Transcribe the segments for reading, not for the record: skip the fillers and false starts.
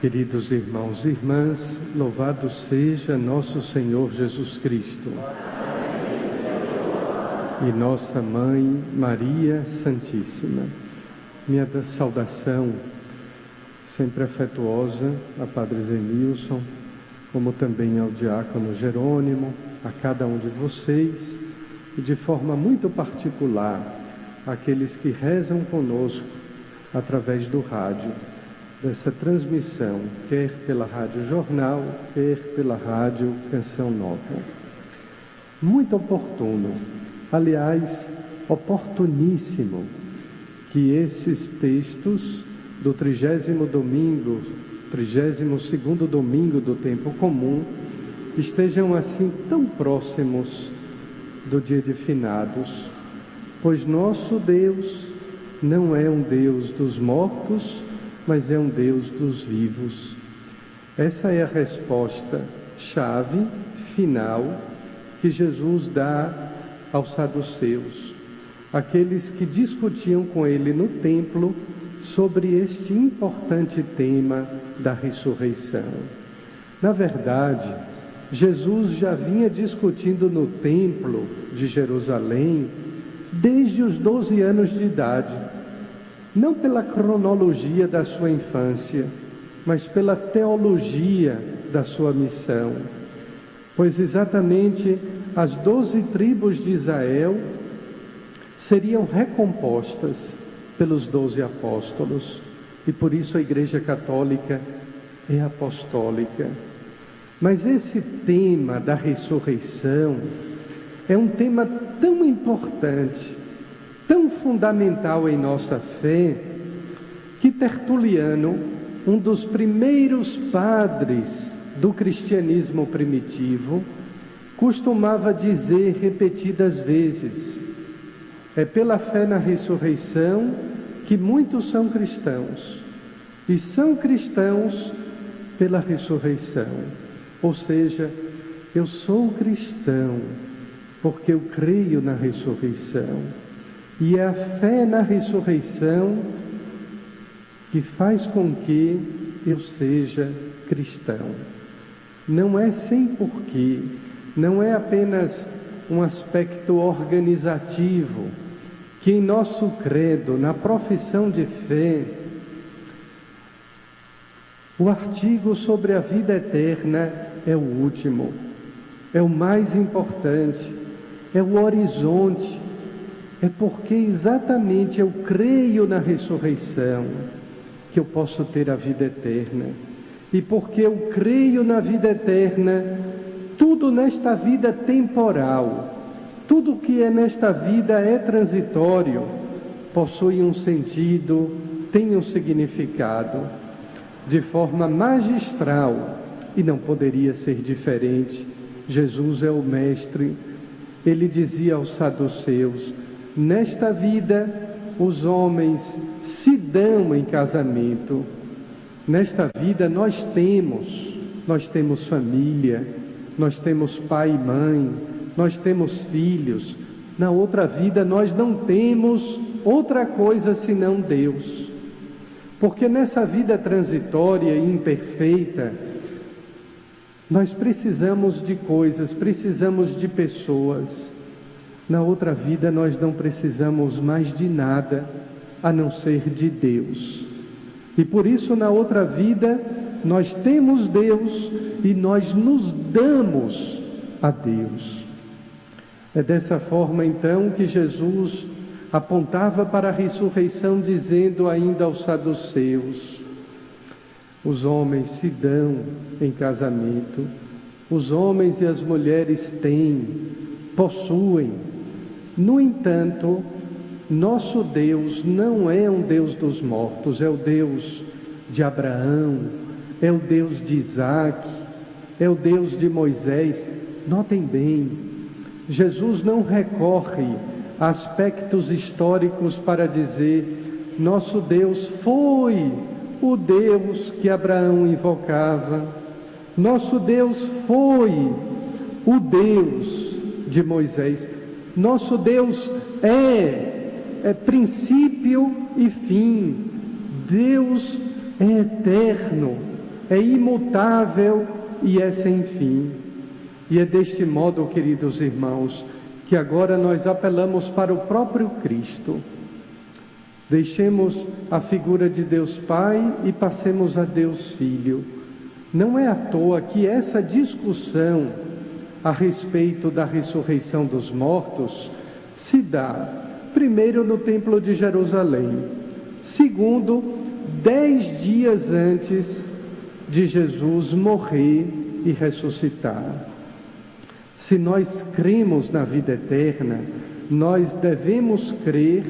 Queridos irmãos e irmãs, louvado seja nosso Senhor Jesus Cristo e nossa Mãe Maria Santíssima. Minha saudação sempre afetuosa a Padre Zenilson, como também ao Diácono Jerônimo, a cada um de vocês e de forma muito particular àqueles que rezam conosco através do rádio, dessa transmissão, quer pela Rádio Jornal, quer pela Rádio Canção Nova. Muito oportuno, aliás, oportuníssimo, que esses textos do 30º domingo, 32º domingo do tempo comum, estejam assim tão próximos do dia de finados, pois nosso Deus não é um Deus dos mortos, mas é um Deus dos vivos. Essa é a resposta chave, final, que Jesus dá aos saduceus, aqueles que discutiam com ele no templo sobre este importante tema da ressurreição. Na verdade, Jesus já vinha discutindo no templo de Jerusalém desde os 12 anos de idade, não pela cronologia da sua infância, mas pela teologia da sua missão. Pois exatamente as 12 tribos de Israel seriam recompostas pelos 12 apóstolos, e por isso a Igreja Católica é apostólica. Mas esse tema da ressurreição é um tema tão importante, tão fundamental em nossa fé, que Tertuliano, um dos primeiros padres do cristianismo primitivo, costumava dizer repetidas vezes: é pela fé na ressurreição que muitos são cristãos, e são cristãos pela ressurreição. Ou seja, eu sou cristão porque eu creio na ressurreição. E é a fé na ressurreição que faz com que eu seja cristão. Não é sem porquê, não é apenas um aspecto organizativo, que em nosso credo, na profissão de fé, o artigo sobre a vida eterna é o último, é o mais importante, é o horizonte. É porque exatamente eu creio na ressurreição que eu posso ter a vida eterna. E porque eu creio na vida eterna, tudo nesta vida temporal, tudo que é nesta vida é transitório, possui um sentido, tem um significado, de forma magistral, e não poderia ser diferente. Jesus é o Mestre. Ele dizia aos saduceus: nesta vida, os homens se dão em casamento. Nesta vida nós temos família, nós temos pai e mãe, nós temos filhos. Na outra vida nós não temos outra coisa senão Deus. Porque nessa vida transitória e imperfeita, nós precisamos de coisas, precisamos de pessoas. Na outra vida nós não precisamos mais de nada a não ser de Deus. E por isso na outra vida nós temos Deus e nós nos damos a Deus. É dessa forma então que Jesus apontava para a ressurreição, dizendo ainda aos saduceus: os homens se dão em casamento, os homens e as mulheres têm, possuem. No entanto, nosso Deus não é um Deus dos mortos, é o Deus de Abraão, é o Deus de Isaac, é o Deus de Moisés. Notem bem, Jesus não recorre a aspectos históricos para dizer: nosso Deus foi o Deus que Abraão invocava, nosso Deus foi o Deus de Moisés. Nosso Deus é princípio e fim. Deus é eterno. é imutável e é sem fim. E é deste modo, queridos irmãos, que agora nós apelamos para o próprio Cristo. Deixemos a figura de Deus Pai e passemos a Deus Filho. Não é à toa que essa discussão a respeito da ressurreição dos mortos se dá, primeiro, no Templo de Jerusalém, segundo, 10 dias antes de Jesus morrer e ressuscitar. Se nós cremos na vida eterna, nós devemos crer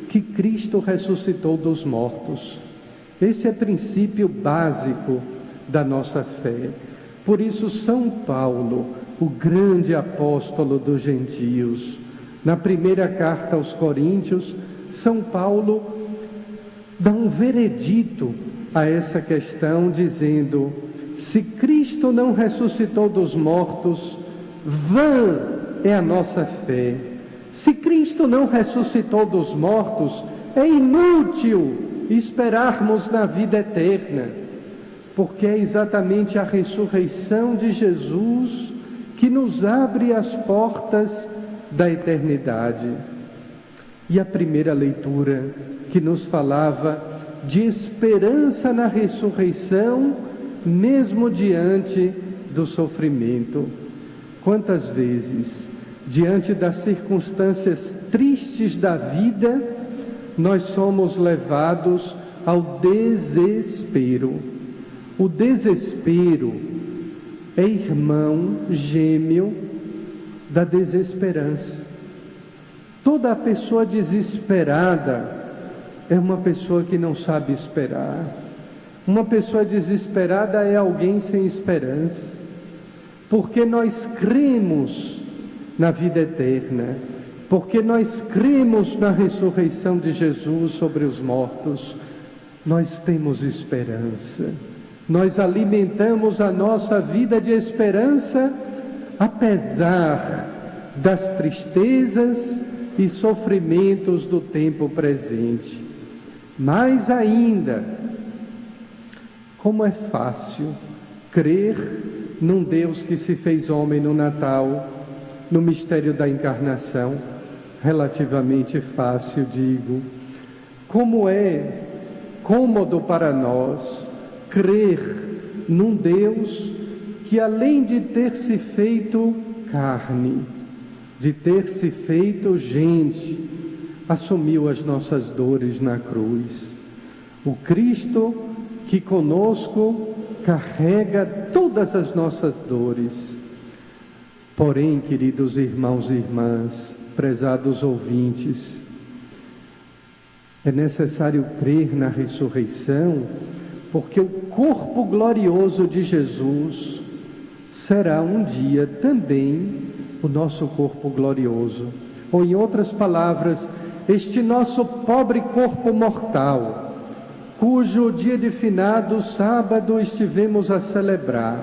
que Cristo ressuscitou dos mortos. Esse é princípio básico da nossa fé. Por isso, São Paulo, o grande apóstolo dos gentios, na primeira carta aos Coríntios, São Paulo dá um veredito a essa questão, dizendo: se Cristo não ressuscitou dos mortos, vã é a nossa fé. Se Cristo não ressuscitou dos mortos, é inútil esperarmos na vida eterna, porque é exatamente a ressurreição de Jesus que nos abre as portas da eternidade. E a primeira leitura que nos falava de esperança na ressurreição, mesmo diante do sofrimento. Quantas vezes, diante das circunstâncias tristes da vida, nós somos levados ao desespero. O desespero é irmão gêmeo da desesperança. Toda pessoa desesperada é uma pessoa que não sabe esperar. Uma pessoa desesperada é alguém sem esperança. Porque nós cremos na vida eterna, porque nós cremos na ressurreição de Jesus sobre os mortos, nós temos esperança. Nós alimentamos a nossa vida de esperança, apesar das tristezas e sofrimentos do tempo presente. Mais ainda, como é fácil crer num Deus que se fez homem no Natal, no mistério da encarnação, relativamente fácil, digo. Como é cômodo para nós crer num Deus que, além de ter se feito carne, de ter se feito gente, assumiu as nossas dores na cruz. O Cristo que conosco carrega todas as nossas dores. Porém, queridos irmãos e irmãs, prezados ouvintes, é necessário crer na ressurreição, porque o corpo glorioso de Jesus será um dia também o nosso corpo glorioso. Ou, em outras palavras, este nosso pobre corpo mortal, cujo dia de finado sábado estivemos a celebrar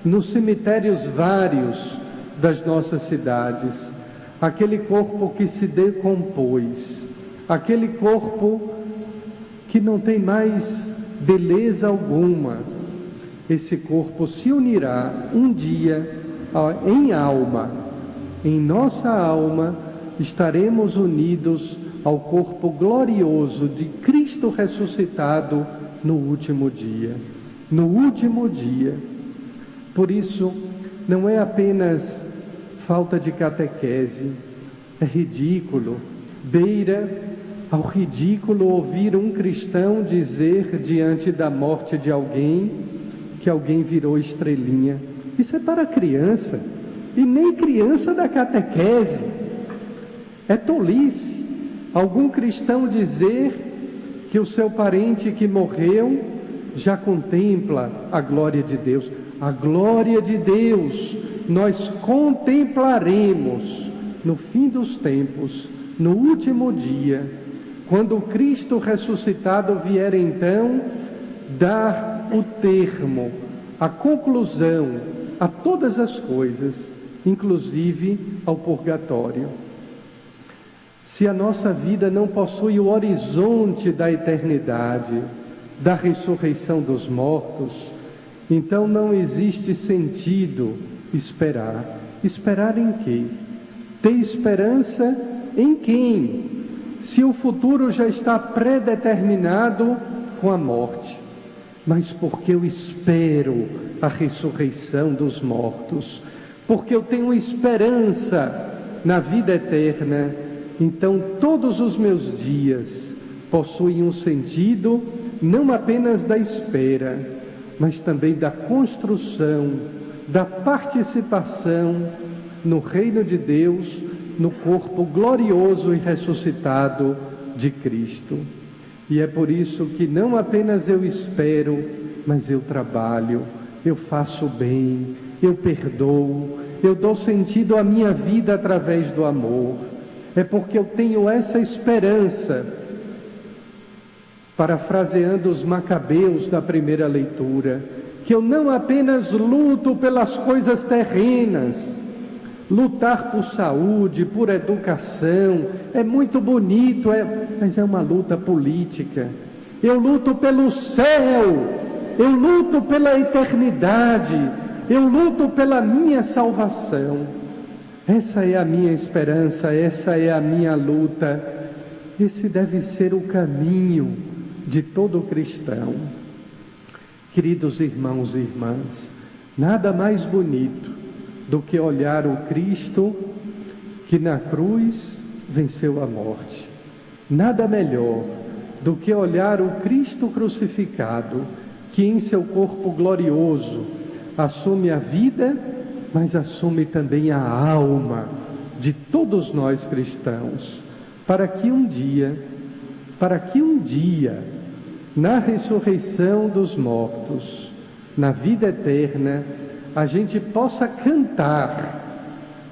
nos cemitérios vários das nossas cidades, aquele corpo que se decompôs, aquele corpo que não tem mais beleza alguma, esse corpo se unirá um dia em alma, em nossa alma estaremos unidos ao corpo glorioso de Cristo ressuscitado no último dia. No último dia. Por isso, não é apenas falta de catequese, é ridículo, beira ao ridículo ouvir um cristão dizer diante da morte de alguém que alguém virou estrelinha. Isso é para criança, e nem criança da catequese. É tolice algum cristão dizer que o seu parente que morreu já contempla a glória de Deus. A glória de Deus nós contemplaremos no fim dos tempos, no último dia, quando o Cristo ressuscitado vier então dar o termo, a conclusão a todas as coisas, inclusive ao purgatório. Se a nossa vida não possui o horizonte da eternidade, da ressurreição dos mortos, Então não existe sentido esperar. Esperar em quê? Ter esperança em quem? Se o futuro já está predeterminado com a morte. Mas porque eu espero a ressurreição dos mortos, porque eu tenho esperança na vida eterna, então todos os meus dias possuem um sentido não apenas da espera, mas também da construção, da participação no reino de Deus, no corpo glorioso e ressuscitado de Cristo. E é por isso que não apenas eu espero, mas eu trabalho, eu faço bem, eu perdoo, eu dou sentido à minha vida através do amor. É porque eu tenho essa esperança, parafraseando os macabeus da primeira leitura, que eu não apenas luto pelas coisas terrenas. Lutar por saúde, por educação, é muito bonito, mas é uma luta política. Eu luto pelo céu, eu luto pela eternidade, eu luto pela minha salvação. Essa é a minha esperança, essa é a minha luta. Esse deve ser o caminho de todo cristão. Queridos irmãos e irmãs, nada mais bonito do que olhar o Cristo que na cruz venceu a morte. Nada melhor do que olhar o Cristo crucificado, que em seu corpo glorioso assume a vida, mas assume também a alma de todos nós cristãos, para que um dia, na ressurreição dos mortos, na vida eterna, a gente possa cantar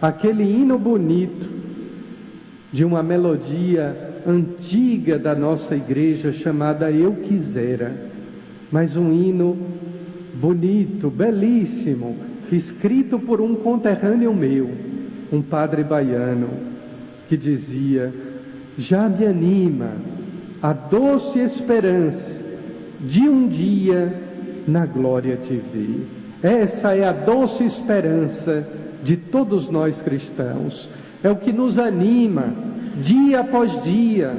aquele hino bonito de uma melodia antiga da nossa igreja chamada Eu Quisera, mas um hino bonito, belíssimo, escrito por um conterrâneo meu, um padre baiano, que dizia: já me anima a doce esperança de um dia na glória te ver. Essa é a doce esperança de todos nós cristãos. É o que nos anima dia após dia.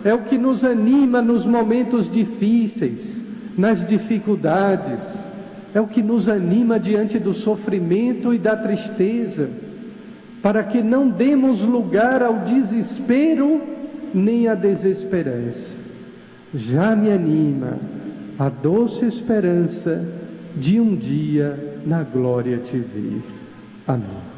É o que nos anima nos momentos difíceis, nas dificuldades. É o que nos anima diante do sofrimento e da tristeza, para que não demos lugar ao desespero nem à desesperança. Já me anima a doce esperança de um dia na glória te ver. Amém.